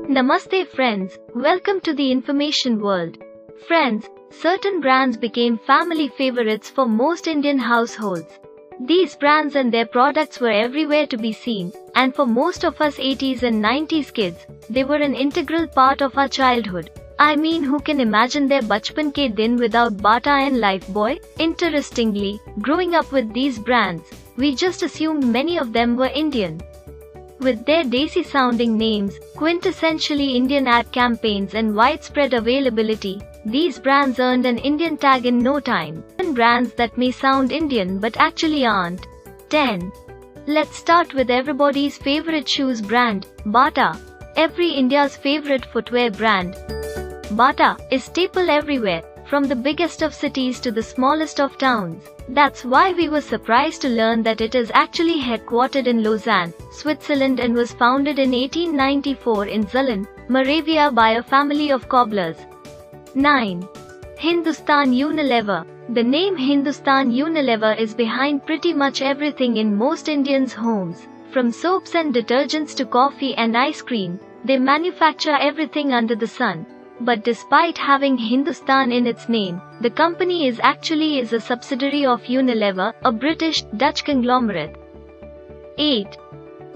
Namaste friends, welcome to the information world. Friends, certain brands became family favorites for most Indian households. These brands and their products were everywhere to be seen, and for most of us 80s and 90s kids, they were an integral part of our childhood. I mean, who can imagine their bachpan ke din without Bata and Lifebuoy? Interestingly, growing up with these brands, we just assumed many of them were Indian. With their desi-sounding names, quintessentially Indian ad campaigns and widespread availability, these brands earned an Indian tag in no time. 10 brands that may sound Indian but actually aren't. 10. Let's start with everybody's favorite shoes brand, Bata. Every India's favorite footwear brand, Bata, is staple everywhere, from the biggest of cities to the smallest of towns. That's why we were surprised to learn that it is actually headquartered in Lausanne, Switzerland and was founded in 1894 in Zollen, Moravia by a family of cobblers. 9. Hindustan Unilever. The name Hindustan Unilever is behind pretty much everything in most Indians' homes. From soaps and detergents to coffee and ice cream, they manufacture everything under the sun. But despite having Hindustan in its name, the company is a subsidiary of Unilever, a British-Dutch conglomerate. 8.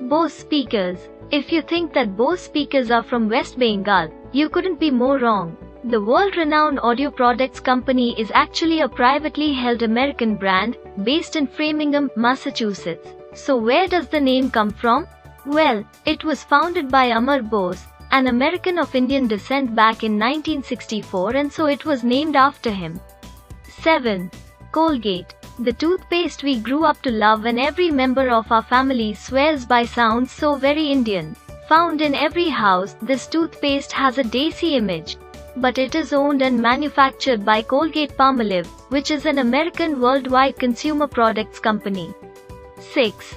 Bose speakers. If you think that Bose speakers are from West Bengal, you couldn't be more wrong. The world-renowned audio products company is actually a privately held American brand, based in Framingham, Massachusetts. So where does the name come from? Well, it was founded by Amar Bose, an American of Indian descent back in 1964, and so it was named after him. 7. Colgate. The toothpaste we grew up to love and every member of our family swears by sounds so very Indian. Found in every house, this toothpaste has a desi image. But it is owned and manufactured by Colgate-Palmolive, which is an American worldwide consumer products company. 6.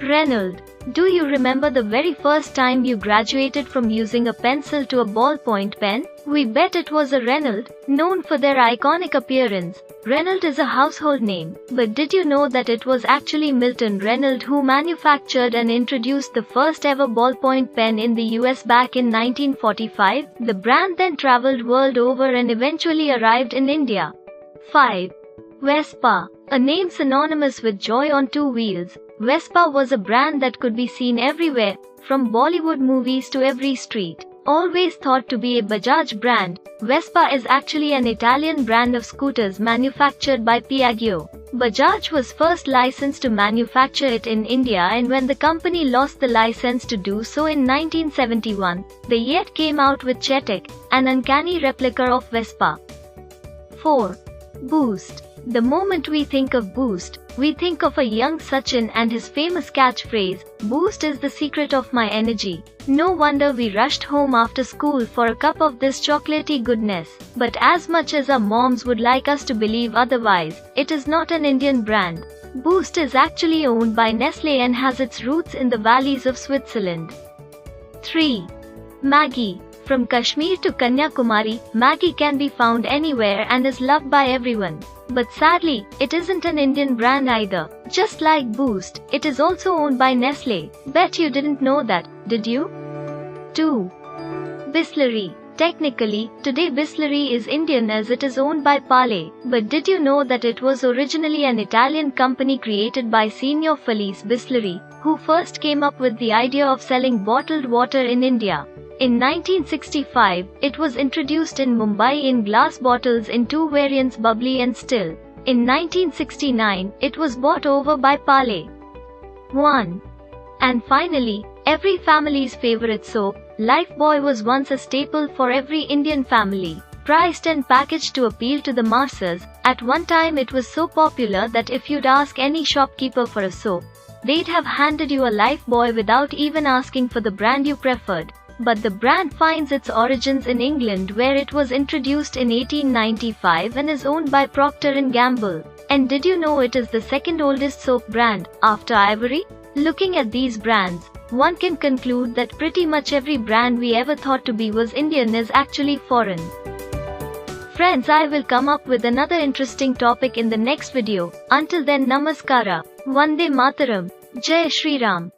Reynolds. Do you remember the very first time you graduated from using a pencil to a ballpoint pen? We bet it was a Reynolds. Known for their iconic appearance, Reynolds is a household name. But did you know that it was actually Milton Reynolds who manufactured and introduced the first ever ballpoint pen in the US back in 1945? The brand then traveled world over and eventually arrived in India. 5. Vespa. A name synonymous with joy on two wheels, Vespa was a brand that could be seen everywhere, from Bollywood movies to every street. Always thought to be a Bajaj brand, Vespa is actually an Italian brand of scooters manufactured by Piaggio. Bajaj was first licensed to manufacture it in India, and when the company lost the license to do so in 1971, they yet came out with Chetak, an uncanny replica of Vespa. 4. Boost. The moment we think of Boost, we think of a young Sachin and his famous catchphrase, "Boost is the secret of my energy." No wonder we rushed home after school for a cup of this chocolatey goodness. But as much as our moms would like us to believe otherwise, it is not an Indian brand. Boost is actually owned by Nestlé and has its roots in the valleys of Switzerland. 3. Maggie. From Kashmir to Kanyakumari, Maggie can be found anywhere and is loved by everyone. But sadly, it isn't an Indian brand either. Just like Boost, it is also owned by Nestlé. Bet you didn't know that, did you? 2. Bisleri. Technically, today Bisleri is Indian as it is owned by Parle. But did you know that it was originally an Italian company created by Signor Felice Bislari, who first came up with the idea of selling bottled water in India? In 1965, it was introduced in Mumbai in glass bottles in two variants, bubbly and still. In 1969, it was bought over by Parle. 1. And finally, every family's favorite soap, Lifebuoy, was once a staple for every Indian family. Priced and packaged to appeal to the masses, at one time it was so popular that if you'd ask any shopkeeper for a soap, they'd have handed you a Lifebuoy without even asking for the brand you preferred. But the brand finds its origins in England, where it was introduced in 1895 and is owned by Procter & Gamble. And did you know it is the second oldest soap brand, after Ivory? Looking at these brands, one can conclude that pretty much every brand we ever thought to be was Indian is actually foreign. Friends, I will come up with another interesting topic in the next video. Until then, Namaskara, Vande Mataram, Jai Shri Ram.